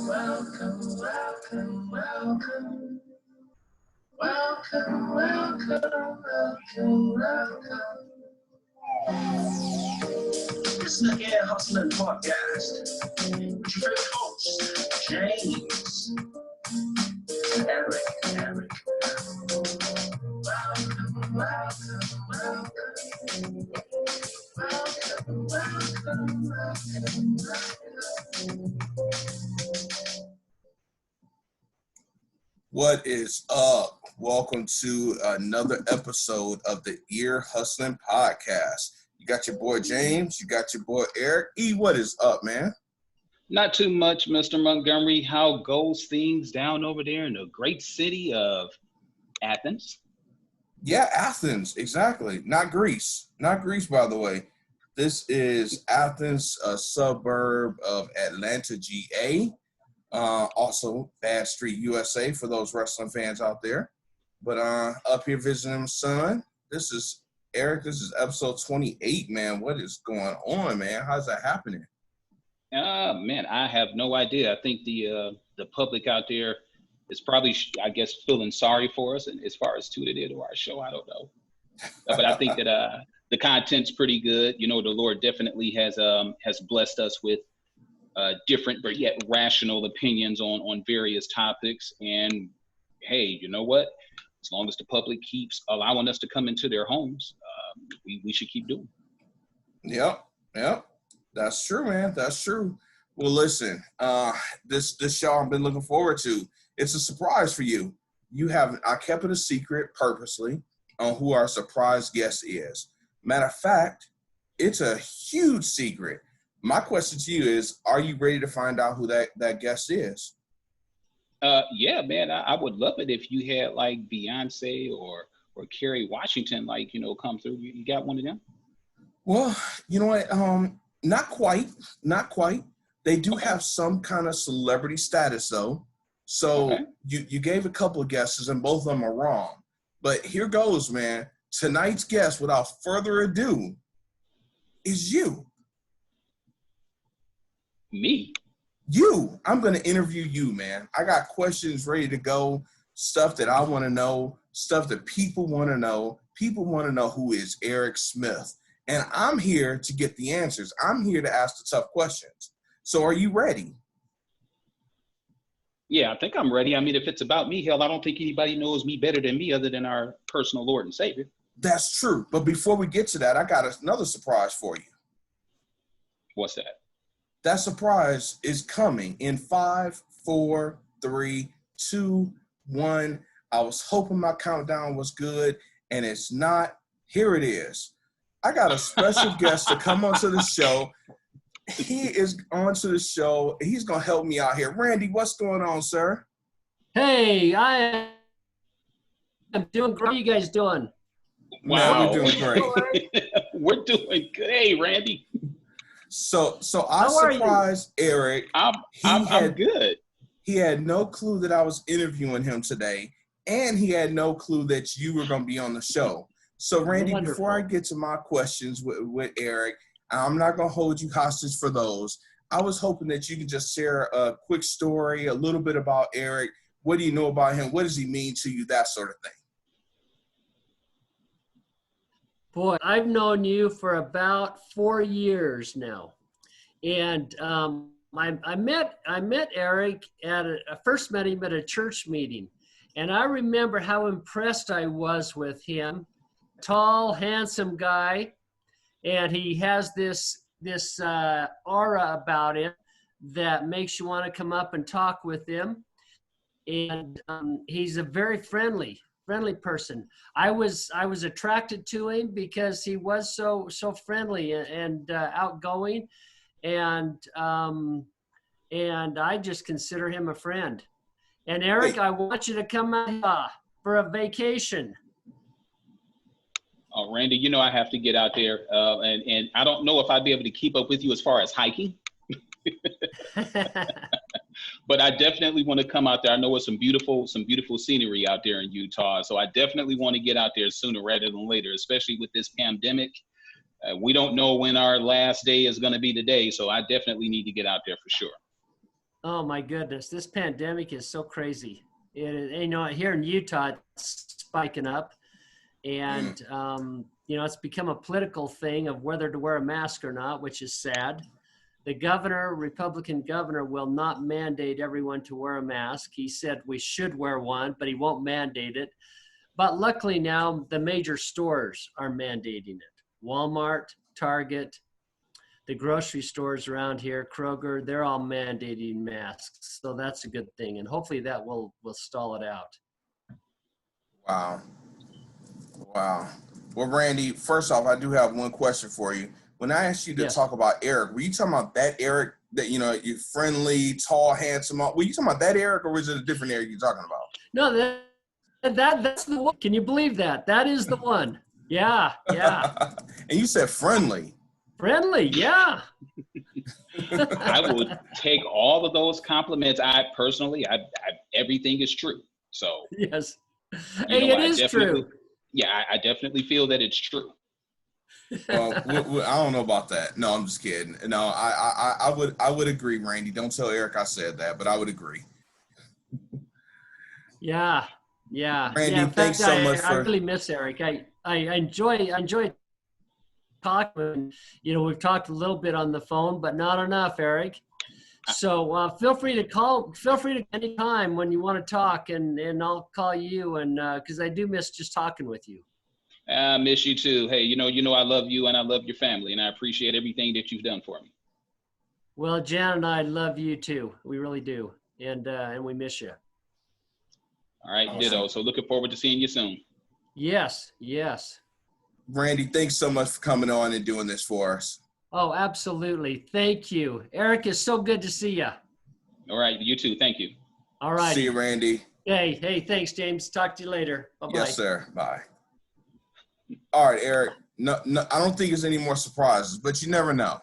Welcome, welcome, welcome. Welcome, welcome, welcome, welcome. This is the Air Hustling Podcast with your host, James, Eric. Welcome, welcome, welcome. Welcome, welcome, welcome, welcome. What is up? Welcome to another episode of the Ear Hustling Podcast. You got your boy James, you got your boy Eric. E, what is up, man? Not too much, Mr. Montgomery. How goes things down over there in the great city of Athens? Yeah, Athens, exactly. Not Greece, by the way. This is Athens, a suburb of Atlanta, GA. Also, Bad Street, USA, for those wrestling fans out there. But up here visiting my son. This is Eric. This is episode 28, man. What is going on, man? How's that happening? Man, I have no idea. I think the public out there is probably, I guess, feeling sorry for us. And as far as tuned into our show, I don't know. But I think that the content's pretty good. You know, the Lord definitely has blessed us with different but yet rational opinions on various topics. And hey, you know what? As long as the public keeps allowing us to come into their homes, we should keep doing it. Yep. That's true, man. That's true. Well, listen, this show I've been looking forward to. It's a surprise for you. I kept it a secret purposely on who our surprise guest is. Matter of fact, it's a huge secret. My question to you is, are you ready to find out who that guest is? Yeah, man, I would love it if you had like Beyonce or Kerry Washington, like, come through. You got one of them? Well, you know what? Not quite. They do have some kind of celebrity status though. So okay. You gave a couple of guesses and both of them are wrong. But here goes, man. Tonight's guest, without further ado, is you. Me? You. I'm going to interview you, man. I got questions ready to go, stuff that I want to know, stuff that people want to know. People want to know who is Eric Smith. And I'm here to get the answers. I'm here to ask the tough questions. So are you ready? Yeah, I think I'm ready. I mean, if it's about me, hell, I don't think anybody knows me better than me other than our personal Lord and Savior. That's true. But before we get to that, I got another surprise for you. What's that? That surprise is coming in 5, 4, 3, 2, 1. I was hoping my countdown was good, and it's not. Here it is. I got a special guest to come onto the show. He is onto the show. He's going to help me out here. Randy, what's going on, sir? Hey, I am doing great. How you guys doing? Wow. Man, we're doing great. We're doing good. Hey, Randy. So I surprised Eric. I'm good. He had no clue that I was interviewing him today, and he had no clue that you were going to be on the show. So, Randy, Wonderful. Before I get to my questions with Eric, I'm not going to hold you hostage for those. I was hoping that you could just share a quick story, a little bit about Eric. What do you know about him? What does he mean to you? That sort of thing. Boy, I've known you for about 4 years now. And I met Eric I first met him at a church meeting. And I remember how impressed I was with him. Tall, handsome guy. And he has this aura about him that makes you want to come up and talk with him. And he's a very friendly person. I was attracted to him because he was so friendly and outgoing, and I just consider him a friend. And Eric, I want you to come out for a vacation. Oh, Randy, I have to get out there, and I don't know if I'd be able to keep up with you as far as hiking. But I definitely want to come out there. I know it's some beautiful scenery out there in Utah. So I definitely want to get out there sooner rather than later, especially with this pandemic. We don't know when our last day is going to be today. So I definitely need to get out there for sure. Oh my goodness, this pandemic is so crazy. Here in Utah, it's spiking up, Mm. and it's become a political thing of whether to wear a mask or not, which is sad. The governor, Republican governor, will not mandate everyone to wear a mask. He said we should wear one, but he won't mandate it. But luckily now the major stores are mandating it. Walmart, Target, the grocery stores around here, Kroger, they're all mandating masks. So that's a good thing. And hopefully that will stall it out. Wow. Wow. Well, Randy, first off, I do have one question for you. When I asked you to Yes. talk about Eric, were you talking about that Eric that, you're friendly, tall, handsome? Were you talking about that Eric, or was it a different Eric you're talking about? No, that's the one. Can you believe that? That is the one. Yeah. And you said friendly. Friendly, yeah. I would take all of those compliments. Everything is true. So, Yes. Hey, it is true. Yeah, I definitely feel that it's true. Well, I don't know about that. No, I'm just kidding. No, I would agree, Randy. Don't tell Eric I said that, but I would agree. Yeah. Randy, In thanks fact, so much I for. really miss Eric. I enjoy talking. We've talked a little bit on the phone, but not enough, Eric. So feel free to anytime when you want to talk, and I'll call you, and because I do miss just talking with you. I miss you too. Hey, I love you and I love your family, and I appreciate everything that you've done for me. Well, Jan and I love you too. We really do, and we miss you. All right, Awesome. Ditto. So looking forward to seeing you soon. Yes. Randy, thanks so much for coming on and doing this for us. Oh, absolutely. Thank you. Eric, it's so good to see you. All right, you too. Thank you. All right. See you, Randy. Hey, thanks, James. Talk to you later. Bye-bye. Yes, sir. Bye. All right, Eric. No, I don't think there's any more surprises, but you never know.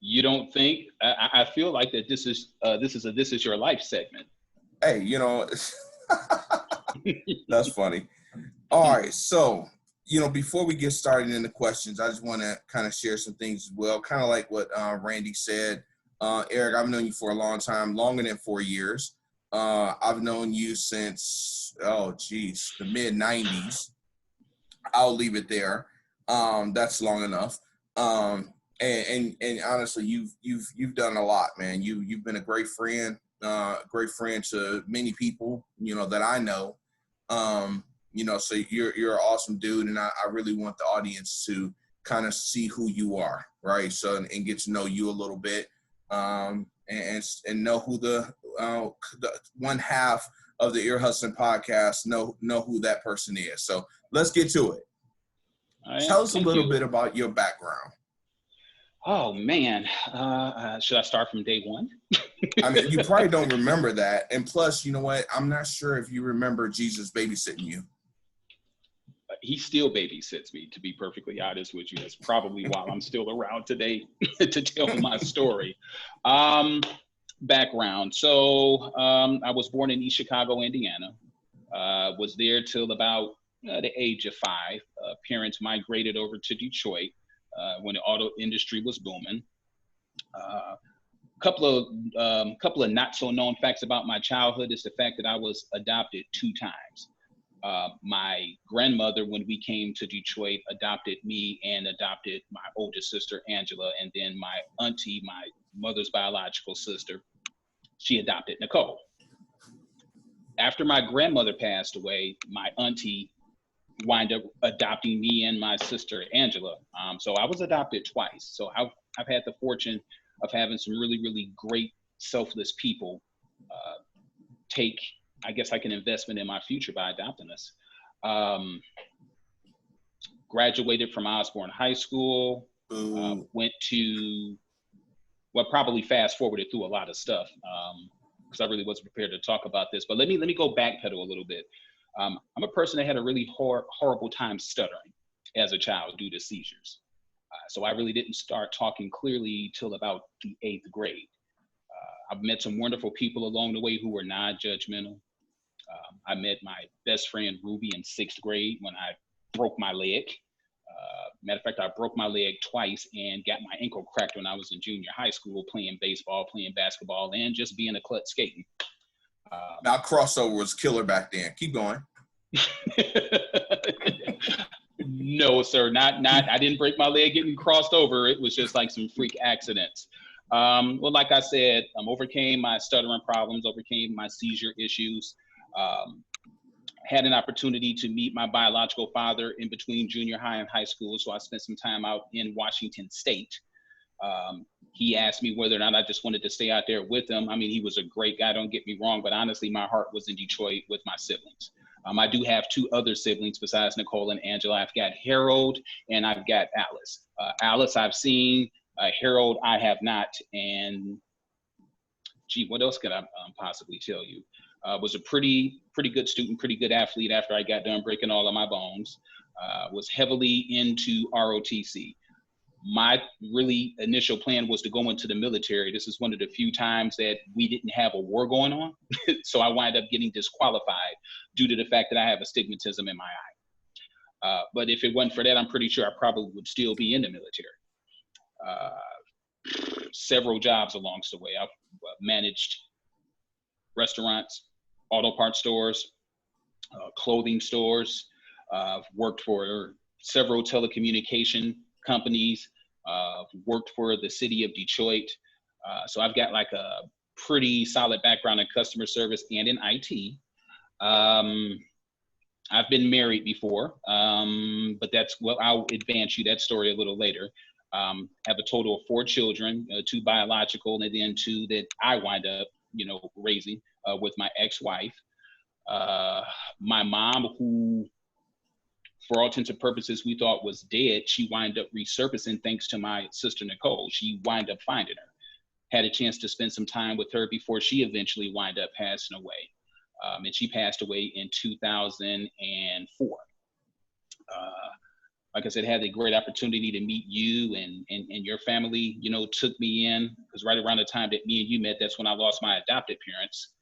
You don't think? I feel like that this is your life segment. Hey, that's funny. All right, so before we get started in the questions, I just want to kind of share some things as well, kind of like what Randy said. Eric, I've known you for a long time, longer than 4 years. I've known you since, the mid-90s. I'll leave it there. That's long enough. And honestly, you've done a lot, man. You've been a great friend to many people, that I know. So you're an awesome dude, and I really want the audience to kind of see who you are, right? So and get to know you a little bit, and know who the one half of the Ear Hustling podcast know who that person is. So let's get to it. Right, tell us a little bit about your background. Oh man, should I start from day one? I mean, you probably don't remember that, and plus, you know what? I'm not sure if you remember Jesus babysitting you. He still babysits me, to be perfectly honest with you. That's probably why I'm still around today to tell my story. Background. So I was born in East Chicago, Indiana. Was there till about the age of 5. Parents migrated over to Detroit when the auto industry was booming. Couple of not so known facts about my childhood is the fact that I was adopted 2 times. My grandmother, when we came to Detroit, adopted me and adopted my oldest sister, Angela, and then my auntie, my mother's biological sister, she adopted Nicole. After my grandmother passed away, my auntie wind up adopting me and my sister, Angela. So I was adopted twice. So I've had the fortune of having some really, really great, selfless people take, I guess, like an investment in my future by adopting us. Graduated from Osborne High School, went to, probably fast forwarded through a lot of stuff because I really wasn't prepared to talk about this, but let me go backpedal a little bit. I'm a person that had a really horrible time stuttering as a child due to seizures. So I really didn't start talking clearly till about the 8th grade. I've met some wonderful people along the way who were non-judgmental. I met my best friend Ruby in 6th grade when I broke my leg. Matter of fact, I broke my leg twice and got my ankle cracked when I was in junior high school playing baseball, playing basketball, and just being a klutz skating. Now, crossover was killer back then. Keep going. No, sir, not. I didn't break my leg getting crossed over. It was just like some freak accidents. Well, like I said, overcame my stuttering problems, overcame my seizure issues. Had an opportunity to meet my biological father in between junior high and high school, so I spent some time out in Washington State. He asked me whether or not I just wanted to stay out there with him. I mean, he was a great guy, don't get me wrong, but honestly, my heart was in Detroit with my siblings. I do have two other siblings besides Nicole and Angela. I've got Harold and I've got Alice. Alice I've seen, Harold I have not, and gee, what else could I possibly tell you? Was a pretty good student, pretty good athlete after I got done breaking all of my bones. Was heavily into ROTC. My really initial plan was to go into the military. This is one of the few times that we didn't have a war going on. So I wind up getting disqualified due to the fact that I have astigmatism in my eye. But if it wasn't for that, I'm pretty sure I probably would still be in the military. Several jobs along the way. I've managed restaurants, auto parts stores, clothing stores. I've worked for several telecommunication companies, worked for the city of Detroit. So I've got like a pretty solid background in customer service and in IT. I've been married before, but I'll advance you that story a little later. Have a total of 4 children, 2 biological, and then 2 that I wind up, raising with my ex-wife. My mom, who for all intents and purposes we thought was dead, she wind up resurfacing thanks to my sister Nicole. She wind up finding her. Had a chance to spend some time with her before she eventually wind up passing away. And she passed away in 2004. Like I said, had a great opportunity to meet you and your family, took me in, because right around the time that me and you met, that's when I lost my adopted parents,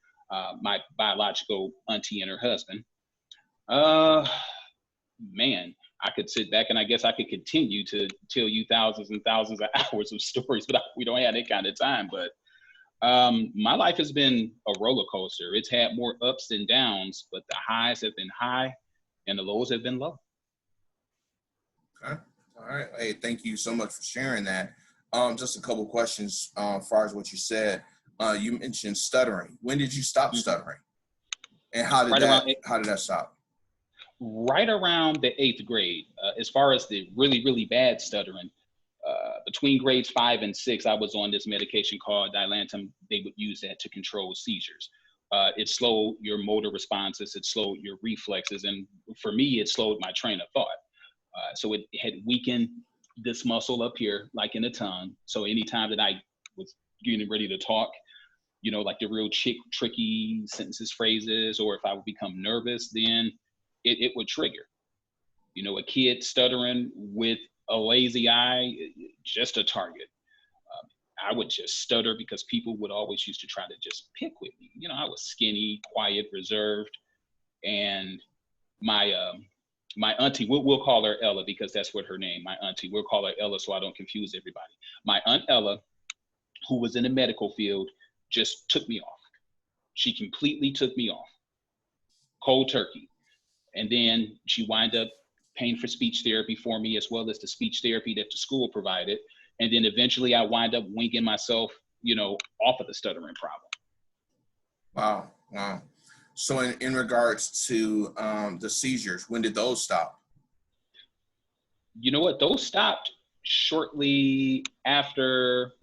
my biological auntie and her husband. Man, I could sit back and I guess I could continue to tell you thousands and thousands of hours of stories, but we don't have that kind of time. But my life has been a roller coaster. It's had more ups and downs, but the highs have been high and the lows have been low. Okay. All right. Hey, thank you so much for sharing that. Just a couple of questions as far as what you said. You mentioned stuttering. When did you stop stuttering? And how did that stop? Right around the 8th grade. As far as the really, really bad stuttering, between grades 5 and 6, I was on this medication called Dilantin. They would use that to control seizures. It slowed your motor responses, it slowed your reflexes, and for me, it slowed my train of thought. So it had weakened this muscle up here, like in the tongue. So anytime that I was getting ready to talk, like the real tricky sentences, phrases, or if I would become nervous, then it would trigger. A kid stuttering with a lazy eye, just a target. I would just stutter because people would always used to try to just pick with me. I was skinny, quiet, reserved, and my auntie, we'll call her Ella because that's what her name, my auntie, we'll call her Ella so I don't confuse everybody. My Aunt Ella, who was in the medical field, just took me off. She completely took me off, cold turkey. And then she wind up paying for speech therapy for me, as well as the speech therapy that the school provided. And then eventually I wind up winging myself, off of the stuttering problem. Wow. So in regards to the seizures, when did those stop? You know what? Those stopped shortly after,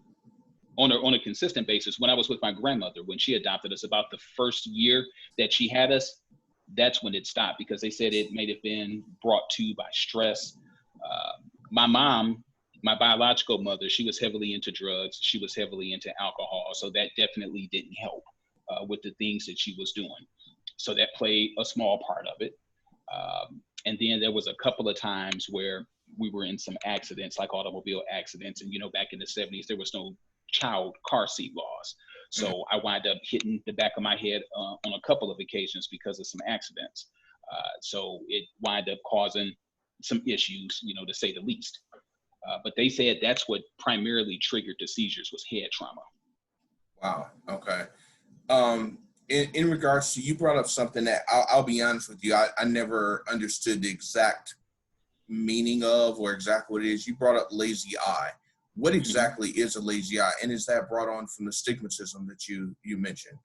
on a consistent basis, when I was with my grandmother, when she adopted us. About the first year that she had us, that's when it stopped, because they said it may have been brought to by stress. My mom, my biological mother, she was heavily into drugs. She was heavily into alcohol. So that definitely didn't help with the things that she was doing. So that played a small part of it. And then there was a couple of times where we were in some accidents, like automobile accidents. And, back in the 70s, there was no child car seat laws. So I wind up hitting the back of my head on a couple of occasions because of some accidents. So it wind up causing some issues, to say the least. But they said that's what primarily triggered the seizures was head trauma. Wow. Okay. In regards to, you brought up something that I'll be honest with you, I never understood the exact meaning of or exactly what it is. You brought up lazy eye. What exactly is a lazy eye, and is that brought on from the stigmatism that you mentioned?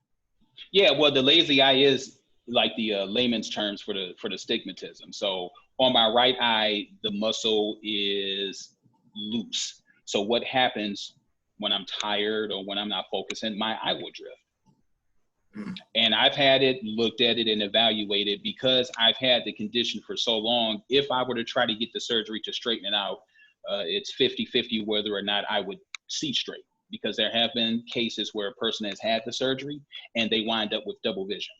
Yeah, well, the lazy eye is like the layman's terms for the stigmatism. So on my right eye, the muscle is loose. So what happens when I'm tired or when I'm not focusing, my eye will drift. And I've had it, looked at it and evaluated, because I've had the condition for so long. If I were to try to get the surgery to straighten it out, it's 50-50 whether or not I would see straight, because there have been cases where a person has had the surgery and they wind up with double vision.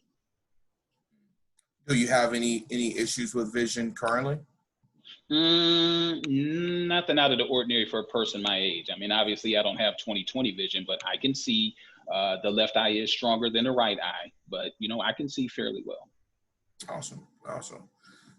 Do you have any issues with vision currently? Nothing out of the ordinary for a person my age. I mean, obviously I don't have 20/20 vision, but I can see. The left eye is stronger than the right eye, but I can see fairly well. Awesome.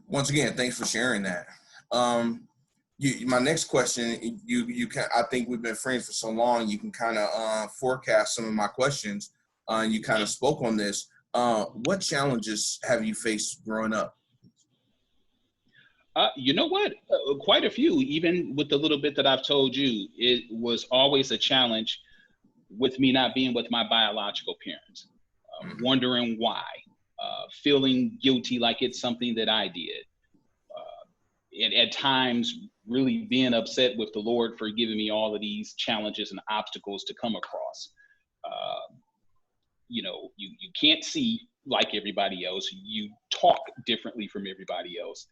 Once again, thanks for sharing that. My next question, you can, I think we've been friends for so long, you can kind of forecast some of my questions, and you kind of spoke on this. What challenges have you faced growing up? You know what? Quite a few. Even with the little bit that I've told you, it was always a challenge with me not being with my biological parents, wondering why, feeling guilty like it's something that I did. And at times really being upset with the Lord for giving me all of these challenges and obstacles to come across. You can't see like everybody else. You talk differently from everybody else.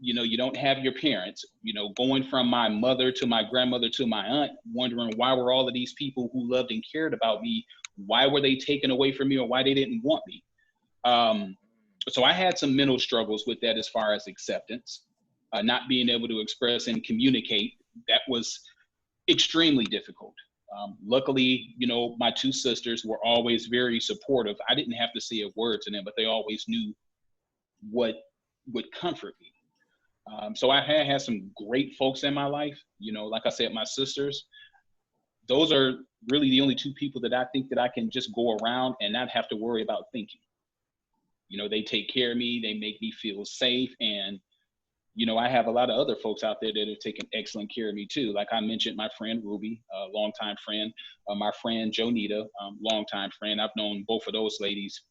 You don't have your parents, going from my mother to my grandmother to my aunt, wondering why were all of these people who loved and cared about me, why were they taken away from me, or why they didn't want me? So I had some mental struggles with that as far as acceptance, not being able to express and communicate. That was extremely difficult. Luckily, my two sisters were always very supportive. I didn't have to say a word to them, but they always knew what would comfort me. So I had some great folks in my life. Like I said, my sisters, those are really the only two people that I think that I can just go around and not have to worry about thinking. They take care of me, they make me feel safe. And, I have a lot of other folks out there that have taken excellent care of me too. Like I mentioned, my friend Ruby, a longtime friend, my friend Jonita, longtime friend. I've known both of those ladies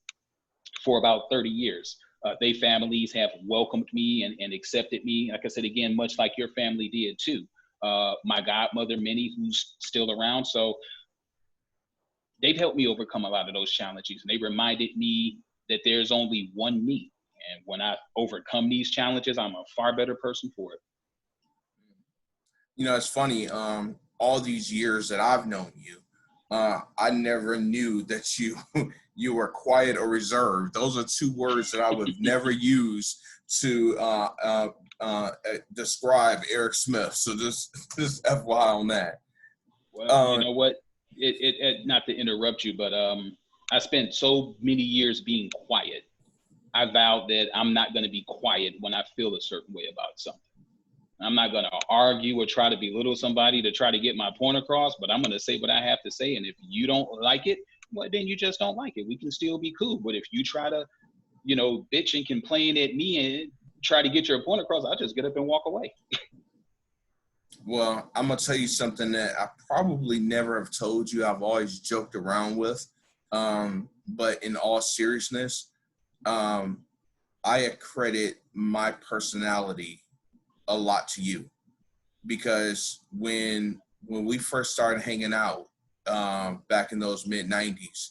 for about 30 years. They families have welcomed me and accepted me. Like I said, again, much like your family did too. My godmother, Minnie, who's still around. So they've helped me overcome a lot of those challenges. And they reminded me that there's only one me. And when I overcome these challenges, I'm a far better person for it. It's funny, all these years that I've known you, I never knew that you were quiet or reserved. Those are two words that I would never use to describe Eric Smith. So just FYI on that. Well, you know what? It not to interrupt you, but I spent so many years being quiet. I vowed that I'm not going to be quiet when I feel a certain way about something. I'm not going to argue or try to belittle somebody to try to get my point across, but I'm going to say what I have to say. And if you don't like it, well, then you just don't like it. We can still be cool. But if you try to, bitch and complain at me and try to get your point across, I'll just get up and walk away. Well, I'm going to tell you something that I probably never have told you. I've always joked around with. But in all seriousness, I accredit my personality a lot to you, because when we first started hanging out back in those mid-90s,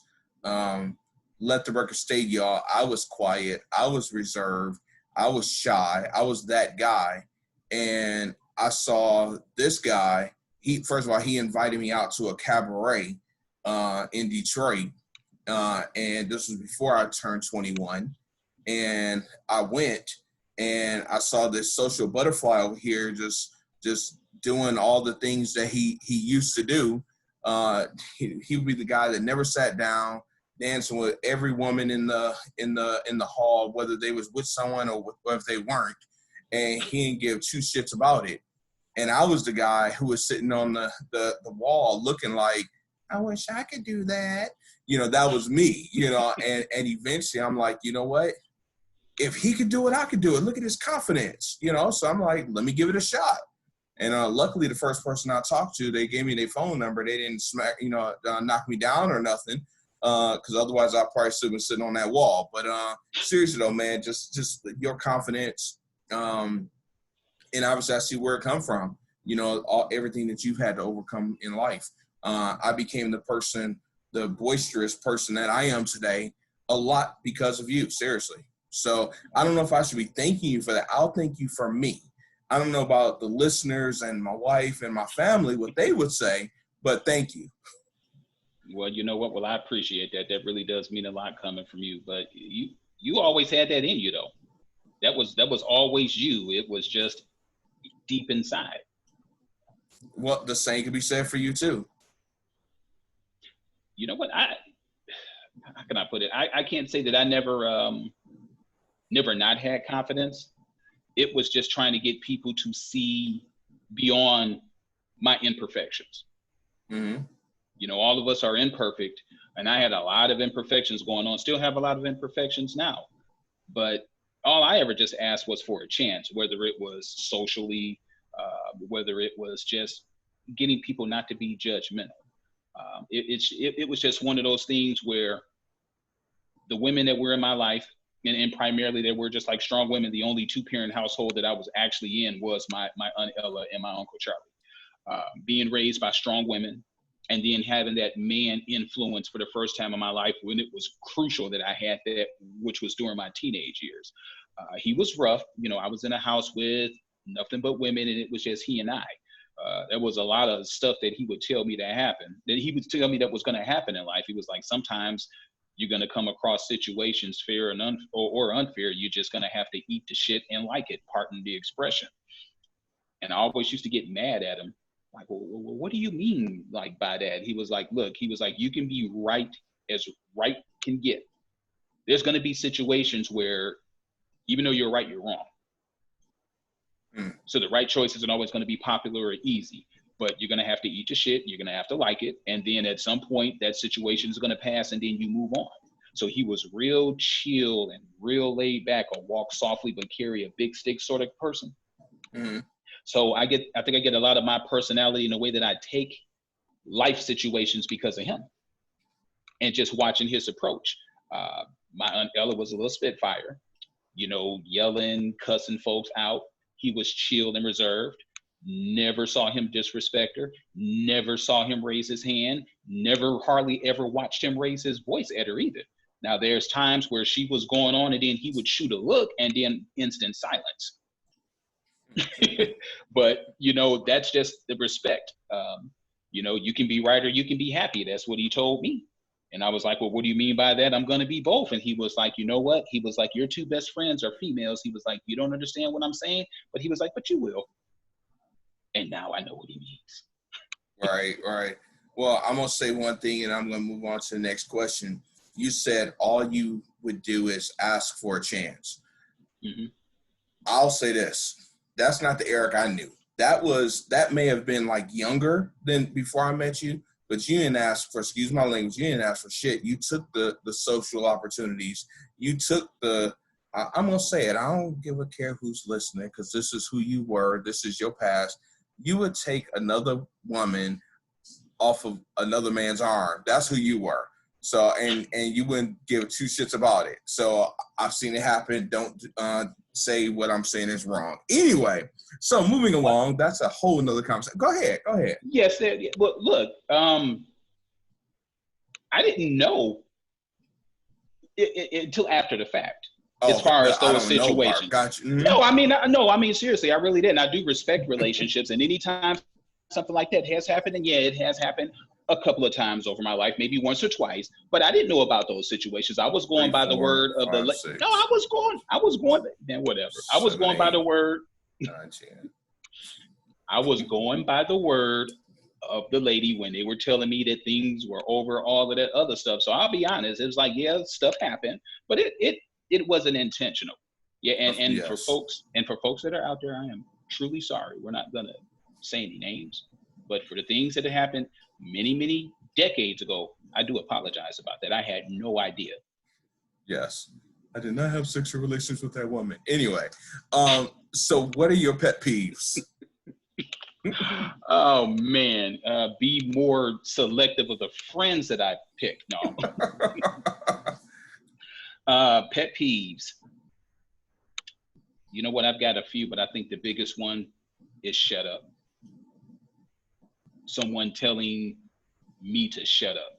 let the record state, y'all, I was quiet, I was reserved, I was shy, I was that guy. And I saw this guy, first of all, he invited me out to a cabaret in Detroit, and this was before I turned 21. And I went, and I saw this social butterfly over here just doing all the things that he used to do. He would be the guy that never sat down, dancing with every woman in the hall, whether they was with someone or if they weren't. and he didn't give two shits about it. And I was the guy who was sitting on the wall looking like, I wish I could do that. That was me, and eventually I'm like, you know what? If he could do it, I could do it. Look at his confidence, So I'm like, let me give it a shot. And luckily, the first person I talked to, they gave me their phone number. They didn't knock me down or nothing, because otherwise I probably still been sitting on that wall. But seriously though, man, just your confidence, and obviously I see where it come from. Everything that you've had to overcome in life. I became the boisterous person that I am today, a lot because of you. Seriously. So I don't know if I should be thanking you for that. I'll thank you for me. I don't know about the listeners and my wife and my family, what they would say, but thank you. Well, you know what? Well, I appreciate that. That really does mean a lot coming from you. But you always had that in you, though. That was always you. It was just deep inside. Well, the same could be said for you too. You know what? How can I put it? I can't say that I never not had confidence. It was just trying to get people to see beyond my imperfections. Mm-hmm. All of us are imperfect, and I had a lot of imperfections going on. Still have a lot of imperfections now, but all I ever just asked was for a chance, whether it was socially, whether it was just getting people not to be judgmental. It was just one of those things where the women that were in my life, and primarily they were just like strong women. The only two-parent household that I was actually in was my Aunt Ella and my Uncle Charlie. Being raised by strong women, and then having that man influence for the first time in my life when it was crucial that I had that, which was during my teenage years. He was rough. I was in a house with nothing but women, and it was just he and I. There was a lot of stuff that he would tell me that he would tell me that was going to happen in life. He was like, sometimes you're going to come across situations fair and or unfair. You're just going to have to eat the shit and like it, pardon the expression. And I always used to get mad at him. Like, well, what do you mean like by that? He was like, look, you can be right as right can get. There's going to be situations where even though you're right, you're wrong. So the right choice isn't always going to be popular or easy, but you're going to have to eat your shit. You're going to have to like it. And then at some point that situation is going to pass and then you move on. So he was real chill and real laid back, or walk softly but carry a big stick sort of person. Mm-hmm. So I think I get a lot of my personality in the way that I take life situations because of him, and just watching his approach. My Aunt Ella was a little spitfire, yelling, cussing folks out. He was chilled and reserved. Never saw him disrespect her. Never saw him raise his hand. Never hardly ever watched him raise his voice at her either. Now there's times where she was going on and then he would shoot a look and then instant silence. But, that's just the respect. You can be right or you can be happy. That's what he told me. And I was like, well, what do you mean by that? I'm going to be both. And he was like, you know what? He was like, your two best friends are females. He was like, you don't understand what I'm saying? But he was like, but you will. And now I know what he means. Right. Well, I'm going to say one thing and I'm going to move on to the next question. You said all you would do is ask for a chance. Mm-hmm. I'll say this. That's not the Eric I knew. That may have been like younger than before I met you. But you didn't ask for, excuse my language, you didn't ask for shit. You took the social opportunities. You took I'm going to say it. I don't give a care who's listening because this is who you were. This is your past. You would take another woman off of another man's arm. That's who you were. So, and you wouldn't give two shits about it. So I've seen it happen. Don't say what I'm saying is wrong. Anyway, so moving along, that's a whole nother conversation. Go ahead. Yes. Well, look, I didn't know until after the fact. As far as those situations. Got you. Mm-hmm. No, I mean, seriously, I really didn't. I do respect relationships, and anytime something like that has happened, and yeah, it has happened a couple of times over my life, maybe once or twice, but I didn't know about those situations. I was going by the word of the, no, I was going, man, whatever. I was going by the word. I was going by the word of the lady when they were telling me that things were over, all of that other stuff. So I'll be honest, it was like, yeah, stuff happened, but it wasn't intentional. Yeah, and Yes. for folks that are out there, I am truly sorry. We're not gonna say any names, but for the things that have happened many decades ago, I do apologize about that. I had no idea. Yes. I did not have sexual relations with that woman. Anyway, so what are your pet peeves? Oh man, be more selective of the friends that I pick. No. Pet peeves. You know what? I've got a few, but I think the biggest one is shut up. Someone telling me to shut up.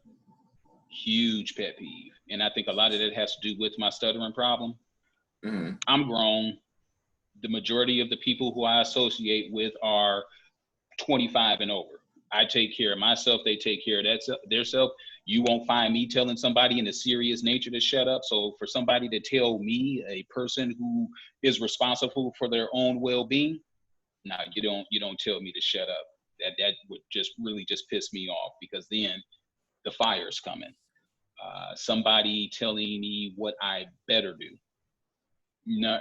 Huge pet peeve. And I think a lot of that has to do with my stuttering problem. Mm-hmm. I'm grown. The majority of the people who I associate with are 25 and over. I take care of myself. They take care of their self. You won't find me telling somebody in a serious nature to shut up. So for somebody to tell me, a person who is responsible for their own well-being, no, you don't tell me to shut up. That would just really just piss me off, because then the fire's coming. Somebody telling me what I better do. No,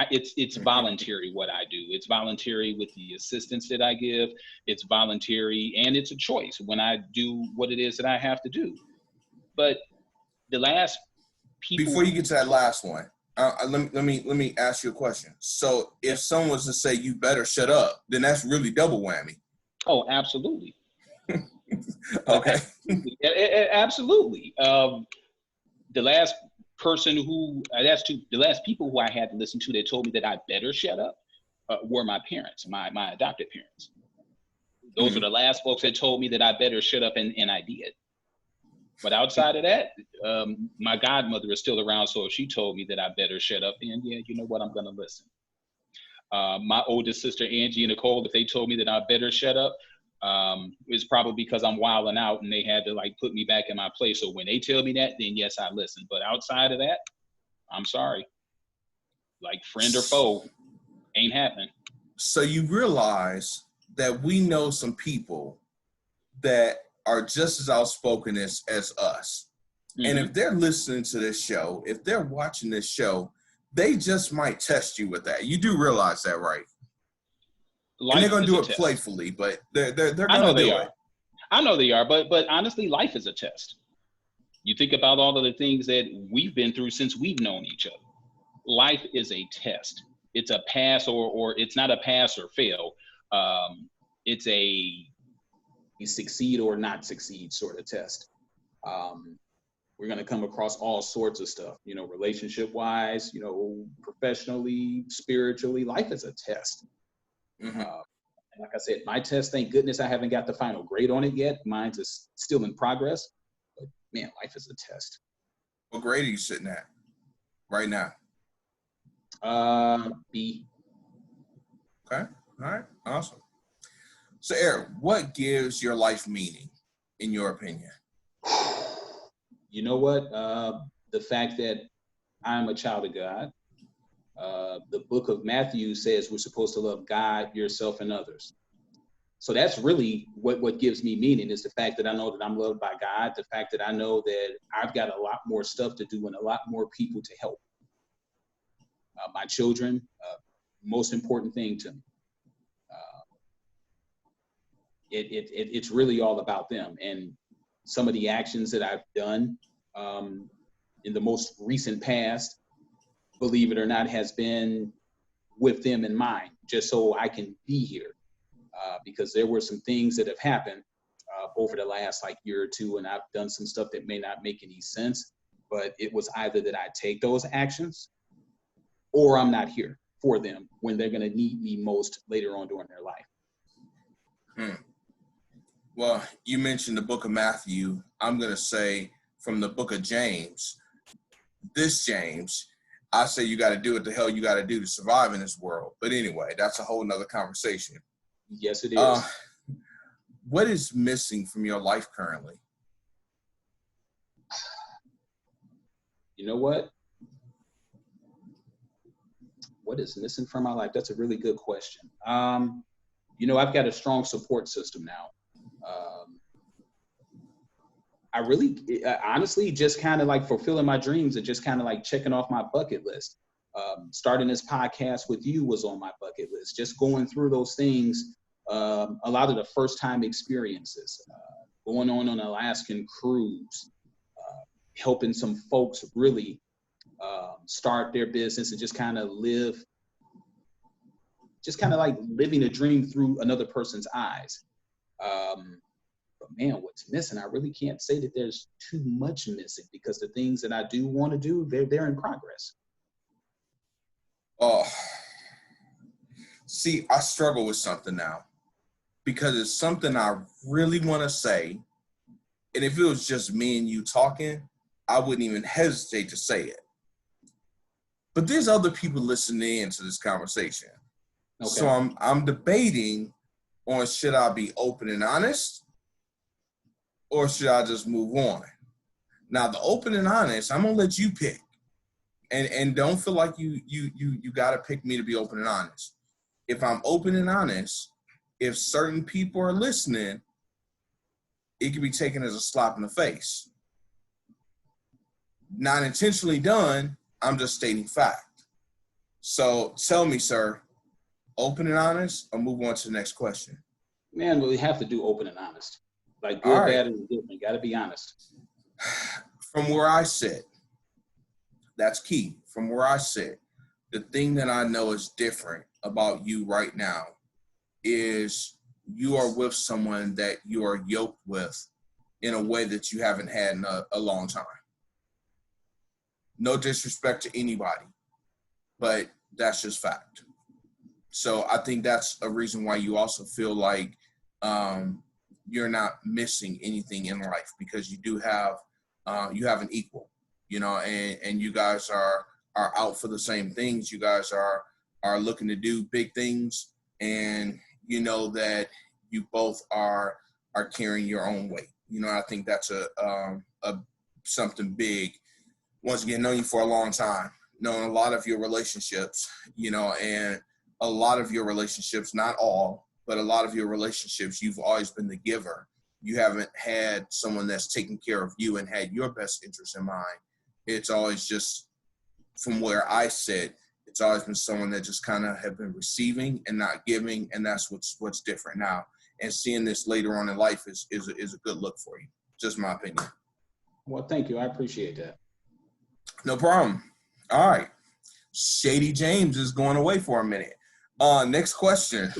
it's voluntary what I do. It's voluntary with the assistance that I give. It's voluntary, and it's a choice when I do what it is that I have to do. But the last people. Before you get to that last one, let me ask you a question. So if someone was to say you better shut up, then that's really double whammy. Oh, absolutely. Okay. Absolutely. The last people who I had to listen to that told me that I better shut up were my parents, my adopted parents. Those were the last folks that told me that I better shut up, and I did. But outside of that, my godmother is still around, so if she told me that I better shut up, then yeah, you know what, I'm gonna listen. My oldest sister, Angie and Nicole, if they told me that I better shut up, it's probably because I'm wilding out and they had to like put me back in my place. So when they tell me that, then yes, I listen. But outside of that, I'm sorry. Like friend or foe, ain't happening. So you realize that we know some people that are just as outspoken as us. Mm-hmm. And if they're listening to this show, if they're watching this show, they just might test you with that. You do realize that, right? And they're going to do it playfully, but they're going to do it. I know they are, but honestly, life is a test. You think about all of the things that we've been through since we've known each other. Life is a test. It's a pass or it's not a pass or fail. It's a succeed or not succeed sort of test. We're going to come across all sorts of stuff, relationship-wise, professionally, spiritually. Life is a test. Mm-hmm. And like I said, my test, thank goodness I haven't got the final grade on it yet. Mine's is still in progress. But man, life is a test. What grade are you sitting at right now? B. Okay. All right. Awesome. So Eric, what gives your life meaning, in your opinion? You know what? The fact that I'm a child of God. The book of Matthew says we're supposed to love God, yourself, and others. So that's really what gives me meaning, is the fact that I know that I'm loved by God, the fact that I know that I've got a lot more stuff to do and a lot more people to help. My children, most important thing to me. It's really all about them. And some of the actions that I've done in the most recent past, believe it or not, has been with them in mind, just so I can be here. Because there were some things that have happened over the last year or two, and I've done some stuff that may not make any sense, but it was either that I take those actions or I'm not here for them when they're going to need me most later on during their life. Well, you mentioned the book of Matthew. I'm going to say from the book of James, I say you got to do what the hell you got to do to survive in this world. But anyway, that's a whole nother conversation. Yes, it is. What is missing from your life currently? You know what? What is missing from my life? That's a really good question. I've got a strong support system now. I really, honestly, just kind of like fulfilling my dreams and just kind of like checking off my bucket list. Starting this podcast with you was on my bucket list. Just going through those things, a lot of the first time experiences, going on an Alaskan cruise, helping some folks really start their business and just kind of live, just kind of like living a dream through another person's eyes. But man, what's missing? I really can't say that there's too much missing, because the things that I do want to do, they're in progress. Oh, see, I struggle with something now, because it's something I really want to say. And if it was just me and you talking, I wouldn't even hesitate to say it. But there's other people listening in to this conversation. Okay. So I'm debating on, should I be open and honest, or should I just move on? Now, the open and honest, I'm gonna let you pick, and don't feel like you gotta pick me to be open and honest. If I'm open and honest, if certain people are listening, it can be taken as a slap in the face. Not intentionally done. I'm just stating fact. So tell me, sir, open and honest, or move on to the next question? Man, we have to do open and honest. Like good, right. Bad, and different. Got to be honest. From where I sit, that's key. From where I sit, the thing that I know is different about you right now is you are with someone that you are yoked with in a way that you haven't had in a long time. No disrespect to anybody, but that's just fact. So I think that's a reason why you also feel like you're not missing anything in life, because you do have you have an equal, you know, and you guys are out for the same things. You guys are looking to do big things, and you know that you both are carrying your own weight. You know, I think that's a something big. Once again, knowing you for a long time, knowing a lot of your relationships, you know, and a lot of your relationships, not all, but a lot of your relationships, you've always been the giver. You haven't had someone that's taken care of you and had your best interest in mind. It's always just, from where I sit, it's always been someone that just kind of have been receiving and not giving, and that's what's different now. And seeing this later on in life is a good look for you. Just my opinion. Well, thank you. I appreciate that. No problem. All right. Shady James is going away for a minute. Next question.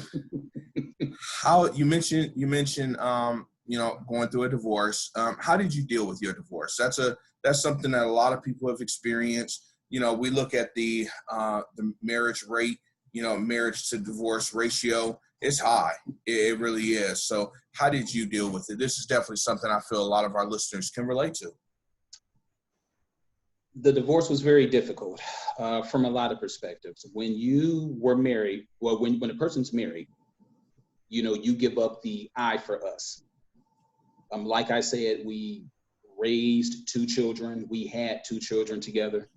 How you mentioned you know, going through a divorce. How did you deal with your divorce? That's something that a lot of people have experienced. You know, we look at the marriage rate, you know, marriage to divorce ratio. It's high. It really is. So how did you deal with it? This is definitely something I feel a lot of our listeners can relate to. The divorce was very difficult from a lot of perspectives. When you were married, well, when a person's married, you know, you give up the I for us. Like I said, we raised 2 children. We had 2 children together.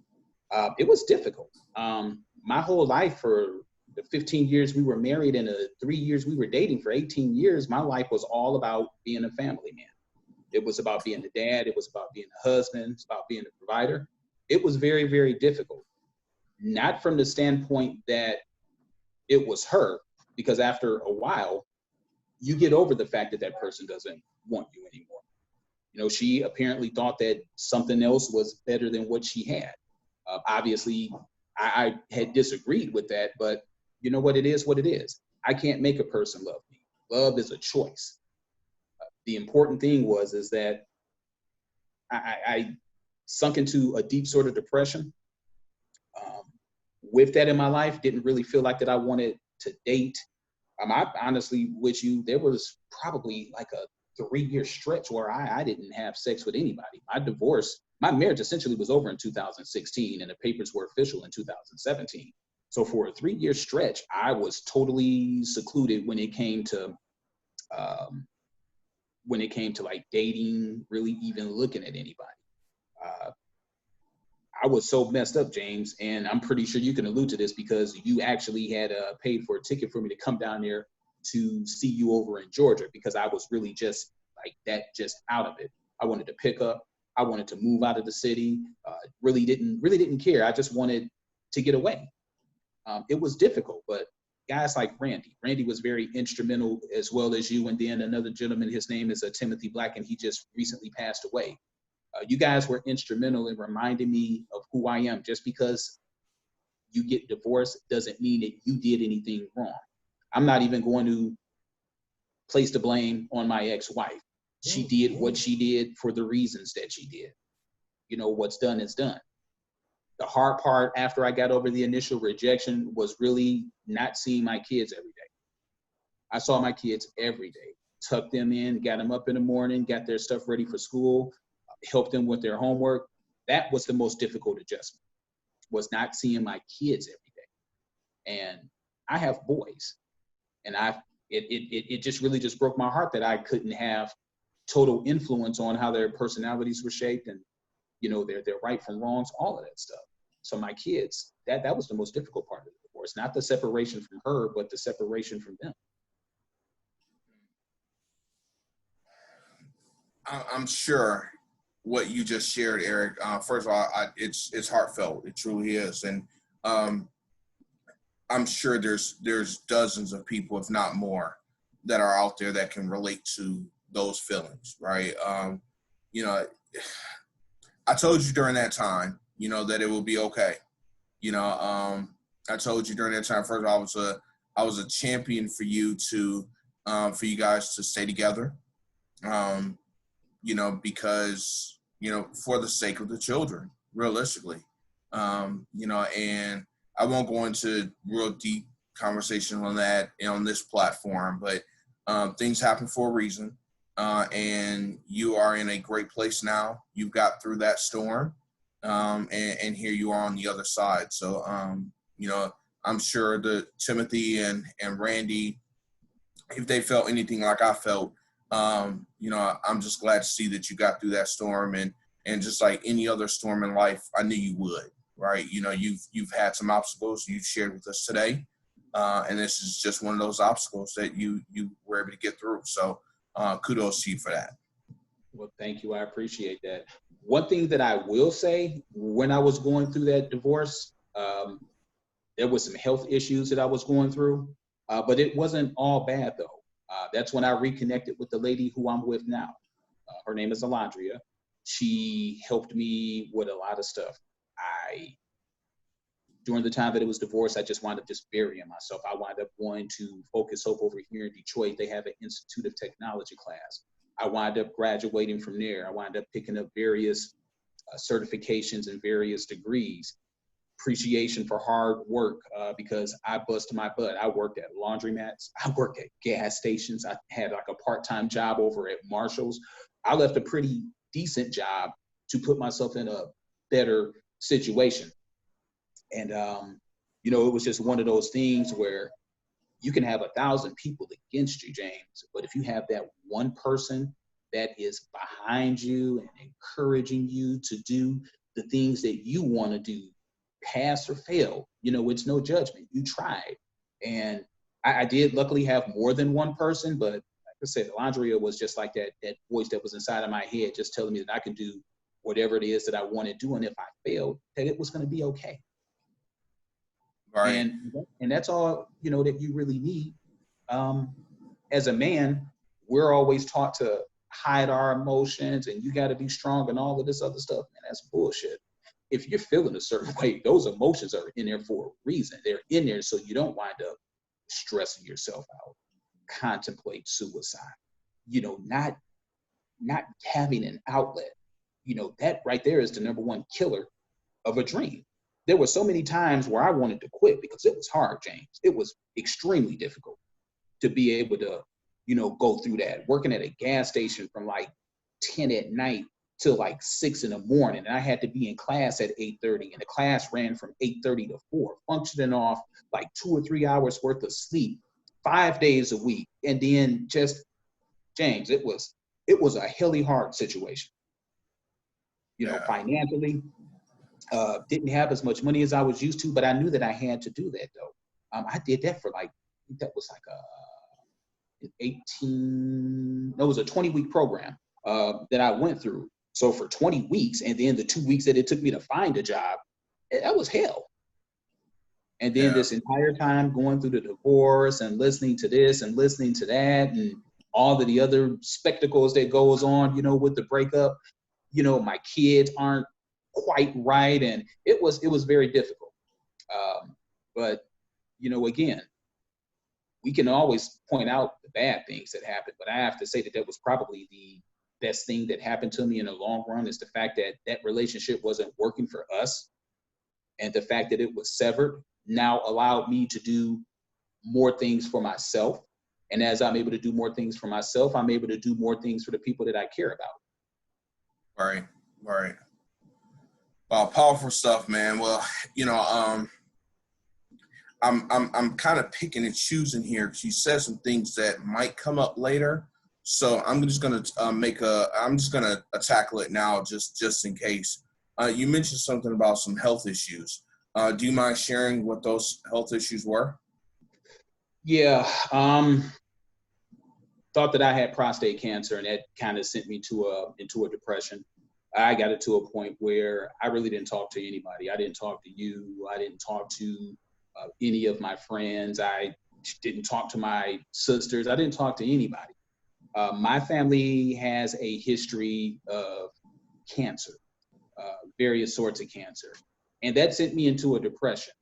It was difficult. My whole life, for the 15 years we were married and the 3 years we were dating, for 18 years, my life was all about being a family man. It was about being the dad. It was about being a husband. It's about being a provider. It was very, very difficult. Not from the standpoint that it was her, because after a while, you get over the fact that that person doesn't want you anymore. You know, she apparently thought that something else was better than what she had. Obviously, I had disagreed with that, but you know what? It is what it is. I can't make a person love me. Love is a choice. The important thing is that I sunk into a deep sort of depression. With that in my life, didn't really feel like that I wanted to date. I honestly, with you, there was probably like a 3-year stretch where I didn't have sex with anybody. My marriage essentially was over in 2016, and the papers were official in 2017. So for a 3-year stretch, I was totally secluded when it came to like dating, really even looking at anybody. I was so messed up, James, and I'm pretty sure you can allude to this because you actually had paid for a ticket for me to come down there to see you over in Georgia, because I was really just like that, just out of it. I wanted to pick up. I wanted to move out of the city. Really didn't care. I just wanted to get away. It was difficult, but guys like Randy was very instrumental, as well as you. And then another gentleman, his name is Timothy Black, and he just recently passed away. You guys were instrumental in reminding me of who I am. Just because you get divorced doesn't mean that you did anything wrong. I'm not even going to place the blame on my ex-wife. She did what she did for the reasons that she did. You know, what's done is done. The hard part after I got over the initial rejection was really not seeing my kids every day. I saw my kids every day, tucked them in, got them up in the morning, got their stuff ready for school, helped them with their homework. That was the most difficult adjustment, was not seeing my kids every day. And I have boys, and it just really just broke my heart that I couldn't have total influence on how their personalities were shaped, and you know, their right from wrongs, all of that stuff. So my kids, that was the most difficult part of the divorce, not the separation from her, but the separation from them. I'm sure what you just shared, Eric. First of all, it's heartfelt. It truly is, and I'm sure there's dozens of people, if not more, that are out there that can relate to those feelings, right? You know, I told you during that time, you know, that it will be okay. You know, I told you during that time. First of all, I was a champion for you for you guys to stay together. You know, because, you know, for the sake of the children, realistically, you know, and I won't go into real deep conversation on that on this platform, but things happen for a reason. And you are in a great place now. You've got through that storm, and here you are on the other side. So, you know, I'm sure that Timothy and Randy, if they felt anything like I felt, you know, I'm just glad to see that you got through that storm, and just like any other storm in life, I knew you would, right? You know, you've had some obstacles you've shared with us today, and this is just one of those obstacles that you were able to get through. So, kudos to you for that. Well, thank you. I appreciate that. One thing that I will say, when I was going through that divorce, there was some health issues that I was going through, but it wasn't all bad though. That's when I reconnected with the lady who I'm with now. Her name is Alondria. She helped me with a lot of stuff. During the time that it was divorced, I just wound up just burying myself. I wound up going to Focus Hope over here in Detroit. They have an Institute of Technology class. I wound up graduating from there. I wound up picking up various certifications and various degrees. Appreciation for hard work, because I bust my butt. I worked at laundromats. I worked at gas stations. I had like a part-time job over at Marshall's. I left a pretty decent job to put myself in a better situation. And, you know, it was just one of those things where you can have 1,000 people against you, James, but if you have that one person that is behind you and encouraging you to do the things that you want to do, pass or fail, you know, it's no judgment. You tried. And I did luckily have more than one person, but like I said, Alondria was just like that voice that was inside of my head, just telling me that I could do whatever it is that I want to do. And if I failed, that it was going to be okay. Right. And that's all, you know, that you really need. As a man, we're always taught to hide our emotions and you got to be strong and all of this other stuff. Man, that's bullshit. If you're feeling a certain way, those emotions are in there for a reason. They're in there so you don't wind up stressing yourself out, contemplate suicide, you know, not having an outlet. You know, that right there is the number one killer of a dream. There were so many times where I wanted to quit because it was hard, James. It was extremely difficult to be able to, you know, go through that. Working at a gas station from like 10 at night till like 6 in the morning. And I had to be in class at 8:30 and the class ran from 8:30 to 4, functioning off like 2 or 3 hours worth of sleep, 5 days a week. And then just, James, it was a helly hard situation. You know, financially, didn't have as much money as I was used to, but I knew that I had to do that though. I did that for like, that was like it was a 20-week program that I went through. So for 20 weeks, and then the 2 weeks that it took me to find a job, that was hell. And then this entire time going through the divorce and listening to this and listening to that and all of the other spectacles that goes on, you know, with the breakup, you know, my kids aren't quite right. And it was very difficult. But, you know, again, we can always point out the bad things that happened, but I have to say that that was probably the best thing that happened to me in the long run, is the fact that that relationship wasn't working for us. And the fact that it was severed now allowed me to do more things for myself. And as I'm able to do more things for myself, I'm able to do more things for the people that I care about. Right. Powerful stuff, man. Well, you know, I'm kind of picking and choosing here because you said some things that might come up later. So I'm just gonna tackle it now just in case. You mentioned something about some health issues. Do you mind sharing what those health issues were? Yeah, thought that I had prostate cancer, and that kind of sent me into a depression. I got it to a point where I really didn't talk to anybody. I didn't talk to you. I didn't talk to any of my friends. I didn't talk to my sisters. I didn't talk to anybody. My family has a history of cancer, various sorts of cancer. And that sent me into a depression.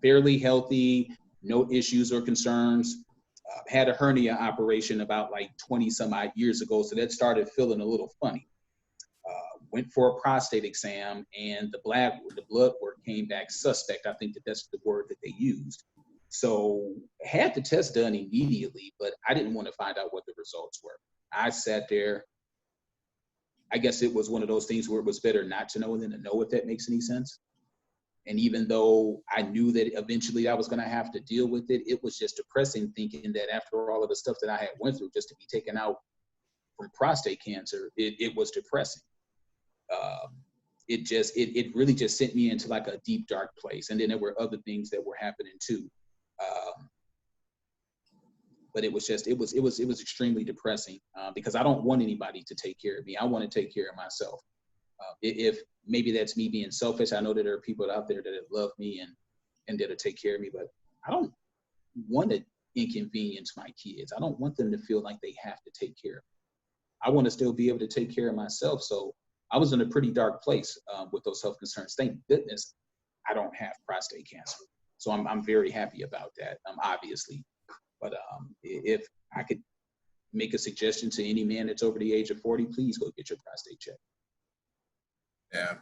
Fairly healthy, no issues or concerns. Had a hernia operation about like 20 some odd years ago. So that started feeling a little funny. Went for a prostate exam, and the blood work came back suspect. I think that's the word that they used. So had the test done immediately, but I didn't want to find out what the results were. I sat there. I guess it was one of those things where it was better not to know than to know, if that makes any sense. And even though I knew that eventually I was going to have to deal with it, it was just depressing thinking that after all of the stuff that I had went through just to be taken out from prostate cancer, it was depressing. It really just sent me into like a deep, dark place. And then there were other things that were happening too. But it was extremely depressing because I don't want anybody to take care of me. I want to take care of myself. If maybe that's me being selfish, I know that there are people out there that love me and that'll take care of me, but I don't want to inconvenience my kids. I don't want them to feel like they have to take care of me. I want to still be able to take care of myself. So I was in a pretty dark place with those health concerns. Thank goodness I don't have prostate cancer. So I'm very happy about that, obviously. But if I could make a suggestion to any man that's over the age of 40, please go get your prostate checked. Yeah.